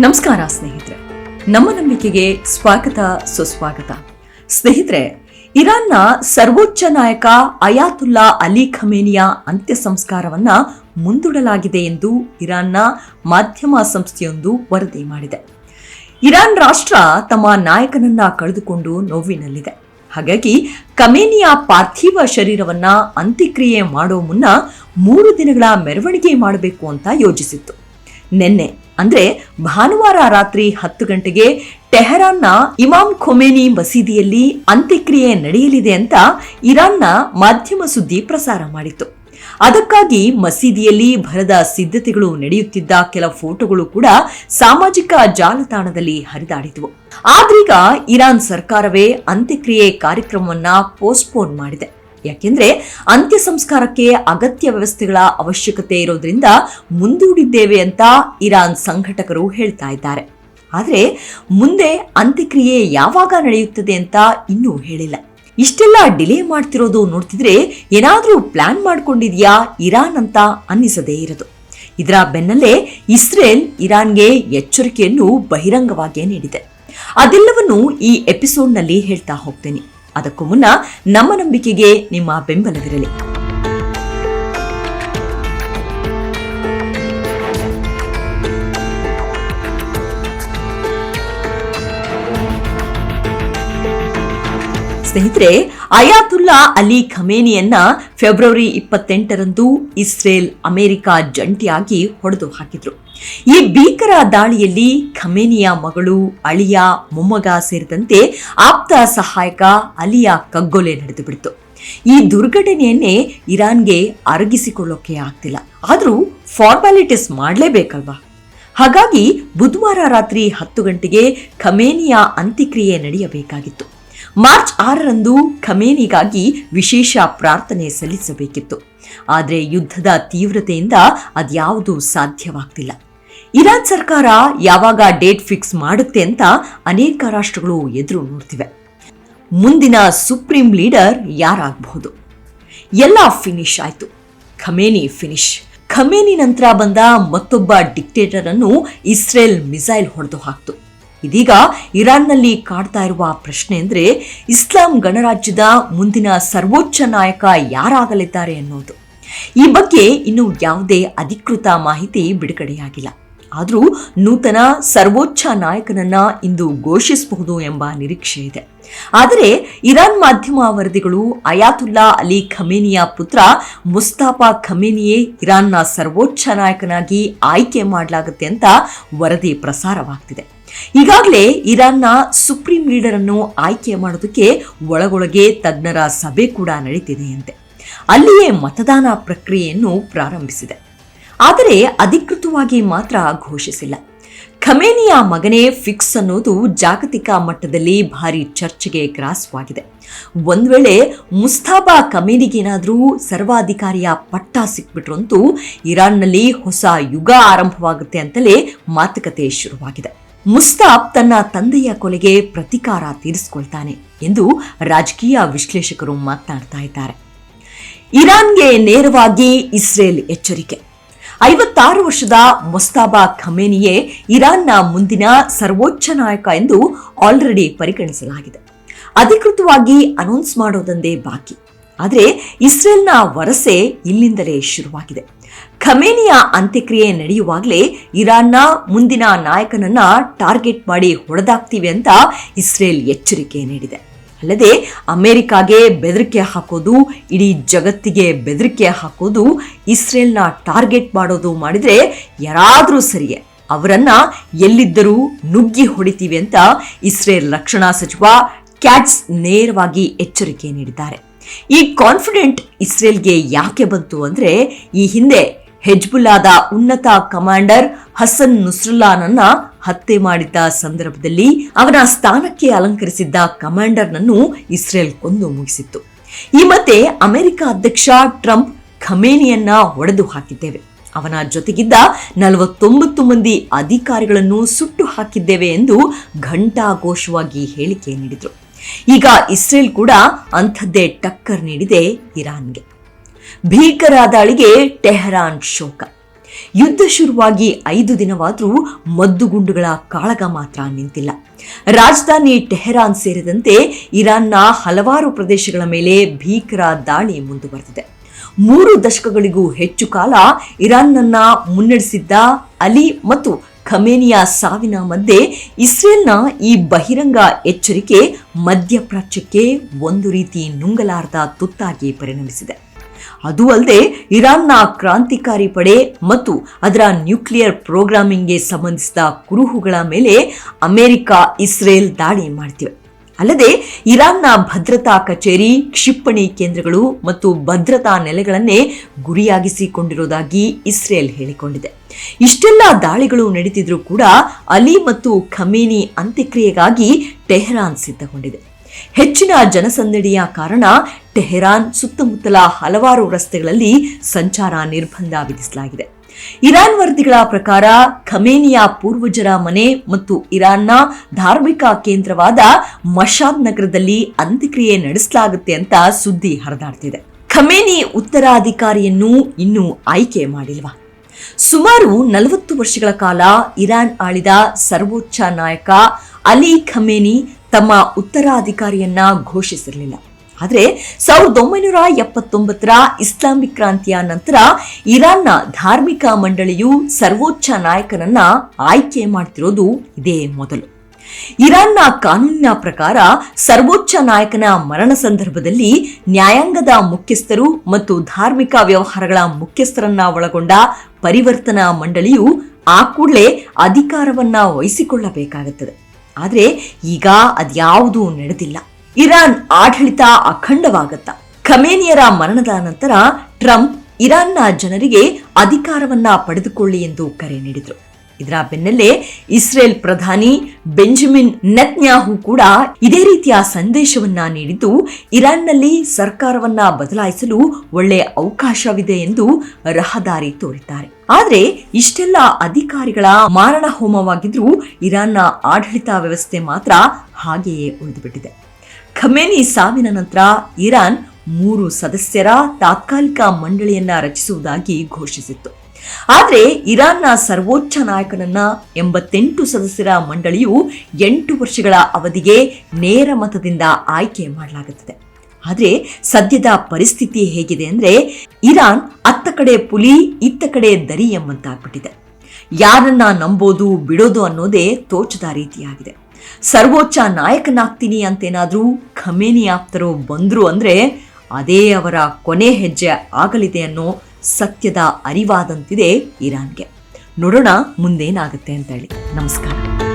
ನಮಸ್ಕಾರ ಸ್ನೇಹಿತರೆ, ನಮ್ಮ ನಂಬಿಕೆಗೆ ಸ್ವಾಗತ ಸುಸ್ವಾಗತ. ಸ್ನೇಹಿತರೆ, ಇರಾನ್ನ ಸರ್ವೋಚ್ಚ ನಾಯಕ ಅಯಾತುಲ್ಲಾ ಅಲಿ ಖಮೇನಿಯ ಅಂತ್ಯ ಸಂಸ್ಕಾರವನ್ನ ಮುಂದೂಡಲಾಗಿದೆ ಎಂದು ಇರಾನ್ನ ಮಾಧ್ಯಮ ಸಂಸ್ಥೆಯೊಂದು ವರದಿ ಮಾಡಿದೆ. ಇರಾನ್ ರಾಷ್ಟ್ರ ತಮ್ಮ ನಾಯಕನನ್ನ ಕಳೆದುಕೊಂಡು ನೋವಿನಲ್ಲಿದೆ. ಹಾಗಾಗಿ ಖಮೇನಿಯ ಪಾರ್ಥಿವ ಶರೀರವನ್ನ ಅಂತ್ಯಕ್ರಿಯೆ ಮಾಡೋ ಮುನ್ನ 3 ದಿನಗಳ ಮೆರವಣಿಗೆ ಮಾಡಬೇಕು ಅಂತ ಯೋಜಿಸಿತ್ತು. ನಿನ್ನೆ ಅಂದ್ರೆ ಭಾನುವಾರ ರಾತ್ರಿ 10 ಗಂಟೆಗೆ ಟೆಹರಾನ್ನ ಇಮಾಮ್ ಖೊಮೇನಿ ಮಸೀದಿಯಲ್ಲಿ ಅಂತ್ಯಕ್ರಿಯೆ ನಡೆಯಲಿದೆ ಅಂತ ಇರಾನ್ನ ಮಾಧ್ಯಮ ಸುದ್ದಿ ಪ್ರಸಾರ ಮಾಡಿತ್ತು. ಅದಕ್ಕಾಗಿ ಮಸೀದಿಯಲ್ಲಿ ಭರದ ಸಿದ್ಧತೆಗಳು ನಡೆಯುತ್ತಿದ್ದ ಕೆಲ ಫೋಟೋಗಳು ಕೂಡ ಸಾಮಾಜಿಕ ಜಾಲತಾಣದಲ್ಲಿ ಹರಿದಾಡಿದವು. ಆದ್ರೀಗ ಇರಾನ್ ಸರ್ಕಾರವೇ ಅಂತ್ಯಕ್ರಿಯೆ ಕಾರ್ಯಕ್ರಮವನ್ನ ಪೋಸ್ಟ್ಪೋನ್ ಮಾಡಿದೆ. ಯಾಕೆಂದ್ರೆ ಅಂತ್ಯ ಸಂಸ್ಕಾರಕ್ಕೆ ಅಗತ್ಯ ವ್ಯವಸ್ಥೆಗಳ ಅವಶ್ಯಕತೆ ಇರೋದ್ರಿಂದ ಮುಂದೂಡಿದ್ದೇವೆ ಅಂತ ಇರಾನ್ ಸಂಘಟಕರು ಹೇಳ್ತಾ ಇದ್ದಾರೆ. ಆದ್ರೆ ಮುಂದೆ ಅಂತ್ಯಕ್ರಿಯೆ ಯಾವಾಗ ನಡೆಯುತ್ತದೆ ಅಂತ ಇನ್ನೂ ಹೇಳಿಲ್ಲ. ಇಷ್ಟೆಲ್ಲ ಡಿಲೇ ಮಾಡ್ತಿರೋದು ನೋಡ್ತಿದ್ರೆ ಏನಾದ್ರೂ ಪ್ಲಾನ್ ಮಾಡ್ಕೊಂಡಿದ್ಯಾ ಇರಾನ್ ಅಂತ ಅನ್ನಿಸದೇ ಇರೋದು. ಇದರ ಬೆನ್ನಲ್ಲೇ ಇಸ್ರೇಲ್ ಇರಾನ್ಗೆ ಎಚ್ಚರಿಕೆಯನ್ನು ಬಹಿರಂಗವಾಗಿ ನೀಡಿದೆ. ಅದೆಲ್ಲವನ್ನು ಈ ಎಪಿಸೋಡ್ನಲ್ಲಿ ಹೇಳ್ತಾ ಹೋಗ್ತೇನೆ. ಅದಕ್ಕೂ ಮುನ್ನ ನಮ್ಮ ನಂಬಿಕೆಗೆ ನಿಮ್ಮ ಬೆಂಬಲವಿರಲಿ. ಸ್ನೇಹಿತರೆ, ಅಯಾತುಲ್ಲಾ ಅಲಿ ಖಮೇನಿಯನ್ನ ಫೆಬ್ರವರಿ 28ರಂದು ಇಸ್ರೇಲ್ ಅಮೆರಿಕ ಜಂಟಿಯಾಗಿ ಹೊಡೆದು ಹಾಕಿದ್ರು. ಈ ಭೀಕರ ದಾಳಿಯಲ್ಲಿ ಖಮೇನಿಯ ಮಗಳು, ಅಳಿಯ, ಮೊಮ್ಮಗ ಸೇರಿದಂತೆ ಆಪ್ತ ಸಹಾಯಕ ಅಲಿಯ ಕಗ್ಗೊಲೆ ನಡೆದು ಬಿಡ್ತು. ಈ ದುರ್ಘಟನೆಯನ್ನೇ ಇರಾನ್ಗೆ ಅರಗಿಸಿಕೊಳ್ಳೋಕೆ ಆಗ್ತಿಲ್ಲ. ಆದ್ರೂ ಫಾರ್ಮಾಲಿಟೀಸ್ ಮಾಡಲೇಬೇಕಲ್ವಾ? ಹಾಗಾಗಿ ಬುಧವಾರ ರಾತ್ರಿ 10 ಗಂಟೆಗೆ ಖಮೇನಿಯ ಅಂತ್ಯಕ್ರಿಯೆ ನಡೆಯಬೇಕಾಗಿತ್ತು. ಮಾರ್ಚ್ 6ರಂದು ಖಮೇನಿಗಾಗಿ ವಿಶೇಷ ಪ್ರಾರ್ಥನೆ ಸಲ್ಲಿಸಬೇಕಿತ್ತು. ಆದರೆ ಯುದ್ಧದ ತೀವ್ರತೆಯಿಂದ ಅದ್ಯಾವುದೂ ಸಾಧ್ಯವಾಗ್ತಿಲ್ಲ. ಇರಾನ್ ಸರ್ಕಾರ ಯಾವಾಗ ಡೇಟ್ ಫಿಕ್ಸ್ ಮಾಡುತ್ತೆ ಅಂತ ಅನೇಕ ರಾಷ್ಟ್ರಗಳು ಎದುರು ನೋಡ್ತಿವೆ. ಮುಂದಿನ ಸುಪ್ರೀಂ ಲೀಡರ್ ಯಾರಾಗಬಹುದು? ಎಲ್ಲ ಫಿನಿಶ್ ಆಯ್ತು. Khamenei finish. ಖಮೇನಿ ನಂತರ ಬಂದ ಮತ್ತೊಬ್ಬ ಡಿಕ್ಟೇಟರ್ ಅನ್ನು ಇಸ್ರೇಲ್ ಮಿಸೈಲ್ ಹೊಡೆದು ಹಾಕ್ತು. ಇದೀಗ ಇರಾನ್ನಲ್ಲಿ ಕಾಡ್ತಾ ಇರುವ ಪ್ರಶ್ನೆ ಅಂದ್ರೆ ಇಸ್ಲಾಂ ಗಣರಾಜ್ಯದ ಮುಂದಿನ ಸರ್ವೋಚ್ಚ ನಾಯಕ ಯಾರಾಗಲಿದ್ದಾರೆ ಅನ್ನೋದು. ಈ ಬಗ್ಗೆ ಇನ್ನೂ ಯಾವುದೇ ಅಧಿಕೃತ ಮಾಹಿತಿ ಬಿಡುಗಡೆಯಾಗಿಲ್ಲ. ಆದರೂ ನೂತನ ಸರ್ವೋಚ್ಚ ನಾಯಕನನ್ನ ಇಂದು ಘೋಷಿಸಬಹುದು ಎಂಬ ನಿರೀಕ್ಷೆ ಇದೆ. ಆದರೆ ಇರಾನ್ ಮಾಧ್ಯಮ ವರದಿಗಳು ಅಯಾತುಲ್ಲಾ ಅಲಿ ಖಮೇನಿಯ ಪುತ್ರ ಮುಸ್ತಾಫಾ ಖಮೇನಿಯೇ ಇರಾನ್ನ ಸರ್ವೋಚ್ಚ ನಾಯಕನಾಗಿ ಆಯ್ಕೆ ಮಾಡಲಾಗುತ್ತೆ ಅಂತ ವರದಿ ಪ್ರಸಾರವಾಗ್ತಿದೆ. ಈಗಾಗಲೇ ಇರಾನ್ನ ಸುಪ್ರೀಂ ಲೀಡರ್ ಅನ್ನು ಆಯ್ಕೆ ಮಾಡೋದಕ್ಕೆ ಒಳಗೊಳಗೆ ತಜ್ಞರ ಸಭೆ ಕೂಡ ನಡೀತಿದೆಯಂತೆ. ಅಲ್ಲಿಯೇ ಮತದಾನ ಪ್ರಕ್ರಿಯೆಯನ್ನು ಪ್ರಾರಂಭಿಸಿದೆ. ಆದರೆ ಅಧಿಕೃತವಾಗಿ ಮಾತ್ರ ಘೋಷಿಸಿಲ್ಲ. ಖಮೇನಿಯ ಮಗನೇ ಫಿಕ್ಸ್ ಅನ್ನೋದು ಜಾಗತಿಕ ಮಟ್ಟದಲ್ಲಿ ಭಾರಿ ಚರ್ಚೆಗೆ ಗ್ರಾಸವಾಗಿದೆ. ಒಂದ್ ವೇಳೆ ಮುಸ್ತಾಫಾ ಖಮೇನಿಗೇನಾದ್ರೂ ಸರ್ವಾಧಿಕಾರಿಯ ಪಟ್ಟ ಸಿಕ್ಬಿಟ್ರಂತೂ ಇರಾನ್ನಲ್ಲಿ ಹೊಸ ಯುಗ ಆರಂಭವಾಗುತ್ತೆ ಅಂತಲೇ ಮಾತುಕತೆ ಶುರುವಾಗಿದೆ. ಮುಸ್ತಾಫ್ ತನ್ನ ತಂದೆಯ ಕೊಲೆಗೆ ಪ್ರತೀಕಾರ ತೀರಿಸಿಕೊಳ್ತಾನೆ ಎಂದು ರಾಜಕೀಯ ವಿಶ್ಲೇಷಕರು ಮಾತನಾಡ್ತಾ ಇದ್ದಾರೆ. ಇರಾನ್ಗೆ ನೇರವಾಗಿ ಇಸ್ರೇಲ್ ಎಚ್ಚರಿಕೆ. 56 ವರ್ಷದ ಮುಸ್ತಾಫಾ ಖಮೇನಿಯೇ ಇರಾನ್ನ ಮುಂದಿನ ಸರ್ವೋಚ್ಚ ನಾಯಕ ಎಂದು ಆಲ್ರೆಡಿ ಪರಿಗಣಿಸಲಾಗಿದೆ. ಅಧಿಕೃತವಾಗಿ ಅನೌನ್ಸ್ ಮಾಡೋದೊಂದೇ ಬಾಕಿ. ಆದರೆ ಇಸ್ರೇಲ್ನ ವರಸೆ ಇಲ್ಲಿಂದಲೇ ಶುರುವಾಗಿದೆ. ಖಮೇನಿಯ ಅಂತ್ಯಕ್ರಿಯೆ ನಡೆಯುವಾಗಲೇ ಇರಾನ್ನ ಮುಂದಿನ ನಾಯಕನನ್ನ ಟಾರ್ಗೆಟ್ ಮಾಡಿ ಹೊಡೆದಾಕ್ತೀವಿ ಅಂತ ಇಸ್ರೇಲ್ ಎಚ್ಚರಿಕೆ ನೀಡಿದೆ. ಅಲ್ಲದೆ ಅಮೆರಿಕಾಗೆ ಬೆದರಿಕೆ ಹಾಕೋದು, ಇಡೀ ಜಗತ್ತಿಗೆ ಬೆದರಿಕೆ ಹಾಕೋದು, ಇಸ್ರೇಲ್ನ ಟಾರ್ಗೆಟ್ ಮಾಡೋದು ಮಾಡಿದ್ರೆ ಯಾರಾದ್ರೂ ಸರಿಯೇ ಅವರನ್ನ ಎಲ್ಲಿದ್ದರೂ ನುಗ್ಗಿ ಹೊಡಿತೀವಿ ಅಂತ ಇಸ್ರೇಲ್ ರಕ್ಷಣಾ ಸಚಿವ ಕ್ಯಾಟ್ಸ್ ನೇರವಾಗಿ ಎಚ್ಚರಿಕೆ ನೀಡಿದ್ದಾರೆ. ಈ ಕಾನ್ಫಿಡೆಂಟ್ ಇಸ್ರೇಲ್ಗೆ ಯಾಕೆ ಬಂತು ಅಂದ್ರೆ, ಈ ಹಿಂದೆ ಹೆಜ್ಬುಲ್ಲಾದ ಉನ್ನತ ಕಮಾಂಡರ್ ಹಸನ್ ನಸ್ರುಲ್ಲಾನನ್ನ ಹತ್ಯೆ ಮಾಡಿದ್ದ ಸಂದರ್ಭದಲ್ಲಿ ಅವನ ಸ್ಥಾನಕ್ಕೆ ಅಲಂಕರಿಸಿದ್ದ ಕಮಾಂಡರ್ನನ್ನು ಇಸ್ರೇಲ್ ಕೊಂದು ಮುಗಿಸಿತ್ತು. ಈ ಮಧ್ಯೆ ಅಮೆರಿಕ ಅಧ್ಯಕ್ಷ ಟ್ರಂಪ್ ಖಮೇನಿಯನ್ನ ಹೊಡೆದು ಹಾಕಿದ್ದೇವೆ, ಅವನ ಜೊತೆಗಿದ್ದ 49 ಮಂದಿ ಅಧಿಕಾರಿಗಳನ್ನು ಸುಟ್ಟು ಹಾಕಿದ್ದೇವೆ ಎಂದು ಘಂಟಾಘೋಷವಾಗಿ ಹೇಳಿಕೆ ನೀಡಿದ್ರು. ಈಗ ಇಸ್ರೇಲ್ ಕೂಡ ಅಂಥದ್ದೇ ಟಕ್ಕರ್ ನೀಡಿದೆ ಇರಾನ್ಗೆ. ಭೀಕರ ದಾಳಿಗೆ ಟೆಹರಾನ್ ಶೋಕ. ಯುದ್ಧ ಶುರುವಾಗಿ 5 ದಿನವಾದರೂ ಮದ್ದುಗುಂಡುಗಳ ಕಾಳಗ ಮಾತ್ರ ನಿಂತಿಲ್ಲ. ರಾಜಧಾನಿ ಟೆಹರಾನ್ ಸೇರಿದಂತೆ ಇರಾನ್ನ ಹಲವಾರು ಪ್ರದೇಶಗಳ ಮೇಲೆ ಭೀಕರ ದಾಳಿ ಮುಂದುವರೆದಿದೆ. 3 ದಶಕಗಳಿಗೂ ಹೆಚ್ಚು ಕಾಲ ಇರಾನ್ನನ್ನ ಮುನ್ನಡೆಸಿದ್ದ ಅಲಿ ಮತ್ತು ಖಮೇನಿಯ ಸಾವಿನ ಮಧ್ಯೆ ಇಸ್ರೇಲ್ನ ಈ ಬಹಿರಂಗ ಎಚ್ಚರಿಕೆ ಮಧ್ಯಪ್ರಾಚ್ಯಕ್ಕೆ ಒಂದು ರೀತಿ ನುಂಗಲಾರದ ತುತ್ತಾಗಿ ಪರಿಣಮಿಸಿದೆ. ಅದು ಅಲ್ಲದೆ ಇರಾನ್ನ ಕ್ರಾಂತಿಕಾರಿ ಪಡೆ ಮತ್ತು ಅದರ ನ್ಯೂಕ್ಲಿಯರ್ ಪ್ರೋಗ್ರಾಮಿಂಗ್ಗೆ ಸಂಬಂಧಿಸಿದ ಕುರುಹುಗಳ ಮೇಲೆ ಅಮೆರಿಕ, ಇಸ್ರೇಲ್ ದಾಳಿ ಮಾಡ್ತಿವೆ. ಅಲ್ಲದೆ ಇರಾನ್ನ ಭದ್ರತಾ ಕಚೇರಿ, ಕ್ಷಿಪಣಿ ಕೇಂದ್ರಗಳು ಮತ್ತು ಭದ್ರತಾ ನೆಲೆಗಳನ್ನೇ ಗುರಿಯಾಗಿಸಿಕೊಂಡಿರುವುದಾಗಿ ಇಸ್ರೇಲ್ ಹೇಳಿಕೊಂಡಿದೆ. ಇಷ್ಟೆಲ್ಲ ದಾಳಿಗಳು ನಡೀತಿದ್ರೂ ಕೂಡ ಅಲಿ ಮತ್ತು ಖಮೇನಿ ಅಂತ್ಯಕ್ರಿಯೆಗಾಗಿ ಟೆಹರಾನ್ ಸಿದ್ಧಗೊಂಡಿದೆ. ಹೆಚ್ಚಿನ ಜನಸಂದಣಿಯ ಕಾರಣ ಟೆಹರಾನ್ ಸುತ್ತಮುತ್ತಲ ಹಲವಾರು ರಸ್ತೆಗಳಲ್ಲಿ ಸಂಚಾರ ನಿರ್ಬಂಧ ವಿಧಿಸಲಾಗಿದೆ. ಇರಾನ್ ವರದಿಗಳ ಪ್ರಕಾರ ಖಮೇನಿಯ ಪೂರ್ವಜರ ಮನೆ ಮತ್ತು ಇರಾನ್ನ ಧಾರ್ಮಿಕ ಕೇಂದ್ರವಾದ ಮಶಾದ್ ನಗರದಲ್ಲಿ ಅಂತ್ಯಕ್ರಿಯೆ ನಡೆಸಲಾಗುತ್ತೆ ಅಂತ ಸುದ್ದಿ ಹರಿದಾಡ್ತಿದೆ. ಖಮೇನಿ ಉತ್ತರಾಧಿಕಾರಿಯನ್ನು ಇನ್ನೂ ಆಯ್ಕೆ ಮಾಡಿಲ್ವಾ? ಸುಮಾರು 40 ವರ್ಷಗಳ ಕಾಲ ಇರಾನ್ ಆಳಿದ ಸರ್ವೋಚ್ಚ ನಾಯಕ ಅಲಿ ಖಮೇನಿ ತಮ್ಮ ಉತ್ತರಾಧಿಕಾರಿಯನ್ನ ಘೋಷಿಸಿರಲಿಲ್ಲ. ಆದರೆ 1979ರ ಇಸ್ಲಾಮಿಕ್ ಕ್ರಾಂತಿಯ ನಂತರ ಇರಾನ್ನ ಧಾರ್ಮಿಕ ಮಂಡಳಿಯು ಸರ್ವೋಚ್ಚ ನಾಯಕನನ್ನ ಆಯ್ಕೆ ಮಾಡ್ತಿರೋದು ಇದೇ ಮೊದಲು. ಇರಾನ್ನ ಕಾನೂನಿನ ಪ್ರಕಾರ ಸರ್ವೋಚ್ಚ ನಾಯಕನ ಮರಣ ಸಂದರ್ಭದಲ್ಲಿ ನ್ಯಾಯಾಂಗದ ಮುಖ್ಯಸ್ಥರು ಮತ್ತು ಧಾರ್ಮಿಕ ವ್ಯವಹಾರಗಳ ಮುಖ್ಯಸ್ಥರನ್ನ ಒಳಗೊಂಡ ಪರಿವರ್ತನಾ ಮಂಡಳಿಯು ಆ ಕೂಡಲೇ ಅಧಿಕಾರವನ್ನ ವಹಿಸಿಕೊಳ್ಳಬೇಕಾಗುತ್ತದೆ. ಆದರೆ ಈಗ ಅದ್ಯಾವುದೂ ನಡೆದಿಲ್ಲ. ಇರಾನ್ ಆಡಳಿತ ಅಖಂಡವಾಗತ್ತ. ಖಮೇನಿಯರ ಮರಣದ ನಂತರ ಟ್ರಂಪ್ ಇರಾನ್ನ ಜನರಿಗೆ ಅಧಿಕಾರವನ್ನ ಪಡೆದುಕೊಳ್ಳಿ ಎಂದು ಕರೆ ನೀಡಿದರು. ಇದರ ಬೆನ್ನಲ್ಲೇ ಇಸ್ರೇಲ್ ಪ್ರಧಾನಿ ಬೆಂಜಮಿನ್ ನೆತನ್ಯಾಹು ಕೂಡ ಇದೇ ರೀತಿಯ ಸಂದೇಶವನ್ನ ನೀಡಿದ್ದು, ಇರಾನ್ನಲ್ಲಿ ಸರ್ಕಾರವನ್ನ ಬದಲಾಯಿಸಲು ಒಳ್ಳೆಯ ಅವಕಾಶವಿದೆ ಎಂದು ರಹದಾರಿ ತೋರಿದ್ದಾರೆ. ಆದರೆ ಇಷ್ಟೆಲ್ಲ ಅಧಿಕಾರಿಗಳ ಮಾರಣ ಹೋಮವಾಗಿದ್ರೂ ಇರಾನ್ನ ಆಡಳಿತ ವ್ಯವಸ್ಥೆ ಮಾತ್ರ ಹಾಗೆಯೇ ಉಳಿದುಬಿಟ್ಟಿದೆ. ಖಮೇನಿ ಸಾವಿನ ನಂತರ ಇರಾನ್ 3 ಸದಸ್ಯರ ತಾತ್ಕಾಲಿಕ ಮಂಡಳಿಯನ್ನ ರಚಿಸುವುದಾಗಿ ಘೋಷಿಸಿತ್ತು. ಆದರೆ ಇರಾನ್ನ ಸರ್ವೋಚ್ಚ ನಾಯಕನನ್ನ 88 ಸದಸ್ಯರ ಮಂಡಳಿಯು 8 ವರ್ಷಗಳ ಅವಧಿಗೆ ನೇರ ಮತದಿಂದ ಆಯ್ಕೆ ಮಾಡಲಾಗುತ್ತದೆ. ಆದರೆ ಸದ್ಯದ ಪರಿಸ್ಥಿತಿ ಹೇಗಿದೆ ಅಂದ್ರೆ ಇರಾನ್ ಅತ್ತ ಕಡೆ ಪುಲಿ ಇತ್ತ ಕಡೆ ದರಿ ಎಂಬಂತಾಗ್ಬಿಟ್ಟಿದೆ. ಯಾರನ್ನ ನಂಬೋದು ಬಿಡೋದು ಅನ್ನೋದೇ ತೋಚದ ರೀತಿಯಾಗಿದೆ. ಸರ್ವೋಚ್ಚ ನಾಯಕನಾಗ್ತೀನಿ ಅಂತೇನಾದ್ರೂ ಖಮೇನಿ ಆಪ್ತರು ಬಂದ್ರು ಅಂದ್ರೆ ಅದೇ ಅವರ ಕೊನೆ ಹೆಜ್ಜೆ ಆಗಲಿದೆ ಅನ್ನೋ ಸತ್ಯದ ಅರಿವಾದಂತಿದೆ ಇರಾನ್ಗೆ. ನೋಡೋಣ ಮುಂದೇನಾಗುತ್ತೆ ಅಂತ ಹೇಳಿ. ನಮಸ್ಕಾರ.